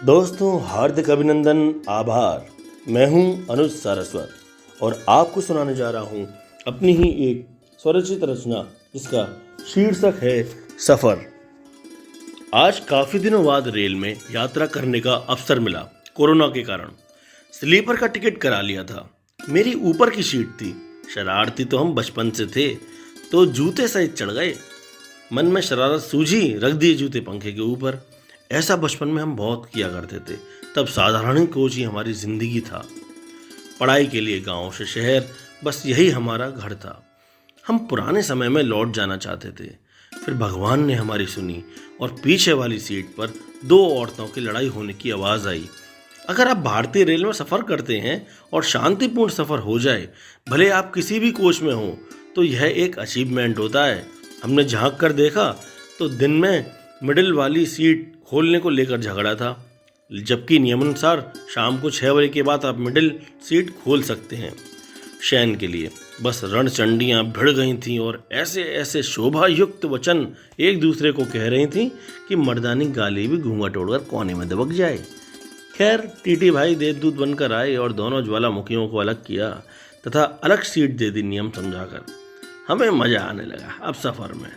दोस्तों, हार्दिक अभिनंदन, आभार। मैं हूं अनुज सारस्वत और आपको सुनाने जा रहा हूं अपनी ही एक स्वरचित रचना जिसका शीर्षक है सफ़र। आज काफ़ी दिनों बाद रेल में यात्रा करने का अवसर मिला। कोरोना के कारण स्लीपर का टिकट करा लिया था। मेरी ऊपर की सीट थी। शरारती तो हम बचपन से थे, तो जूते सहित चढ़ गए। मन में शरारत सूझी, रख दिए जूते पंखे के ऊपर। ऐसा बचपन में हम बहुत किया करते थे। तब साधारण कोच ही हमारी जिंदगी था। पढ़ाई के लिए गांव से शहर, बस यही हमारा घर था। हम पुराने समय में लौट जाना चाहते थे। फिर भगवान ने हमारी सुनी और पीछे वाली सीट पर दो औरतों की लड़ाई होने की आवाज़ आई। अगर आप भारतीय रेल में सफ़र करते हैं और शांतिपूर्ण सफ़र हो जाए, भले आप किसी भी कोच में हो, तो यह एक अचीवमेंट होता है। हमने झांक कर देखा तो दिन में मिडिल वाली सीट खोलने को लेकर झगड़ा था, जबकि नियमानुसार शाम को 6 बजे के बाद आप मिडिल सीट खोल सकते हैं शयन के लिए। बस रणचंडियाँ भिड़ गई थीं और ऐसे ऐसे शोभा युक्त वचन एक दूसरे को कह रही थीं कि मर्दानी गाली भी घूंघट ओढ़कर कोने में दबक जाए। खैर, टीटी भाई देवदूत बनकर आए और दोनों ज्वालामुखियों को अलग किया तथा अलग सीट दे दी नियम समझाकर। हमें मज़ा आने लगा। अब सफ़र में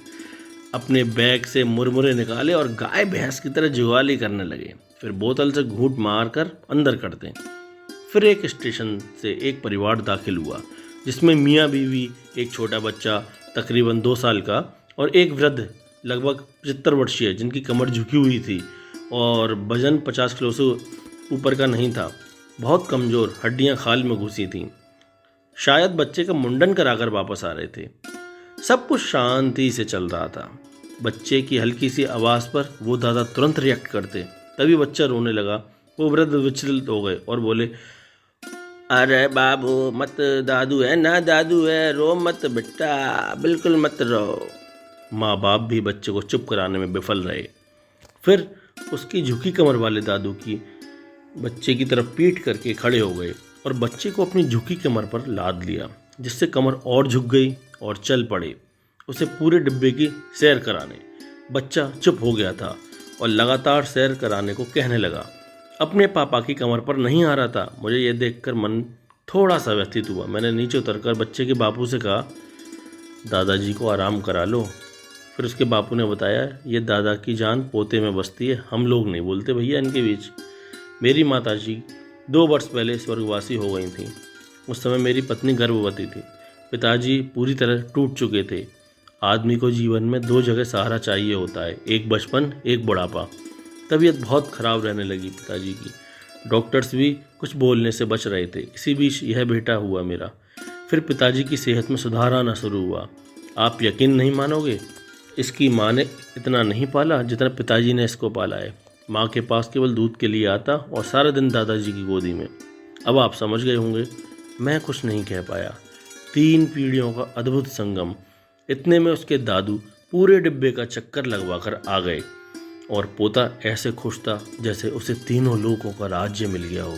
अपने बैग से मुरमुरे निकाले और गाय भैंस की तरह जुगाली करने लगे। फिर बोतल से घूंट मारकर अंदर करते। फिर एक स्टेशन से एक परिवार दाखिल हुआ, जिसमें मियाँ बीवी, एक छोटा बच्चा तकरीबन 2 साल का और एक वृद्ध लगभग 75 वर्षीय, जिनकी कमर झुकी हुई थी और वजन 50 किलो से ऊपर का नहीं था। बहुत कमज़ोर, हड्डियाँ खाल में घुसी थीं। शायद बच्चे का मुंडन कराकर वापस आ रहे थे। सब कुछ शांति से चल रहा था। बच्चे की हल्की सी आवाज़ पर वो दादा तुरंत रिएक्ट करते। तभी बच्चा रोने लगा। वो वृद्ध विचलित हो गए और बोले, अरे बाबू मत, दादू है ना, दादू है, रो मत बेटा, बिल्कुल मत रो। माँ बाप भी बच्चे को चुप कराने में विफल रहे। फिर उसकी झुकी कमर वाले दादू की बच्चे की तरफ पीठ करके खड़े हो गए और बच्चे को अपनी झुकी कमर पर लाद लिया, जिससे कमर और झुक गई और चल पड़े उसे पूरे डिब्बे की सैर कराने। बच्चा चुप हो गया था और लगातार सैर कराने को कहने लगा। अपने पापा की कमर पर नहीं आ रहा था। मुझे यह देखकर मन थोड़ा सा व्यथित हुआ। मैंने नीचे उतरकर बच्चे के बापू से कहा, दादाजी को आराम करा लो। फिर उसके बापू ने बताया, ये दादा की जान पोते में बसती है, हम लोग नहीं बोलते भैया इनके बीच। मेरी माताजी 2 वर्ष पहले स्वर्गवासी हो गई थी। उस समय मेरी पत्नी गर्भवती थी। पिताजी पूरी तरह टूट चुके थे। आदमी को जीवन में 2 जगह सहारा चाहिए होता है, एक बचपन, एक बुढ़ापा। तबीयत बहुत ख़राब रहने लगी पिताजी की। डॉक्टर्स भी कुछ बोलने से बच रहे थे। इसी बीच यह बेटा हुआ मेरा। फिर पिताजी की सेहत में सुधार आना शुरू हुआ। आप यकीन नहीं मानोगे, इसकी माँ ने इतना नहीं पाला जितना पिताजी ने इसको पाला है। माँ के पास केवल दूध के लिए आता और सारा दिन दादाजी की गोदी में। अब आप समझ गए होंगे, मैं कुछ नहीं कह पाया। 3 पीढ़ियों का अद्भुत संगम। इतने में उसके दादू पूरे डिब्बे का चक्कर लगवा कर आ गए और पोता ऐसे खुश था जैसे उसे तीनों लोगों का राज्य मिल गया हो।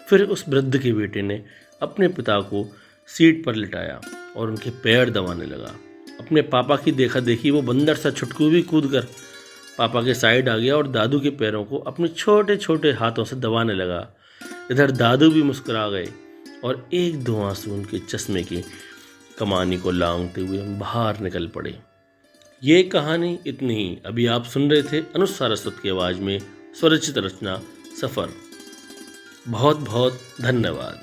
फिर उस वृद्ध के बेटे ने अपने पिता को सीट पर लिटाया और उनके पैर दबाने लगा। अपने पापा की देखा देखी वो बंदर सा छुटकू भी कूद कर पापा के साइड आ गया और दादू के पैरों को अपने छोटे छोटे हाथों से दबाने लगा। इधर दादू भी मुस्कुरा गए और 1-2 आंसू उनके चश्मे की कमानी को लांघते हुए बाहर निकल पड़े। ये कहानी इतनी ही। अभी आप सुन रहे थे अनुज सारस्वत की आवाज़ में स्वरचित रचना सफ़र। बहुत बहुत धन्यवाद।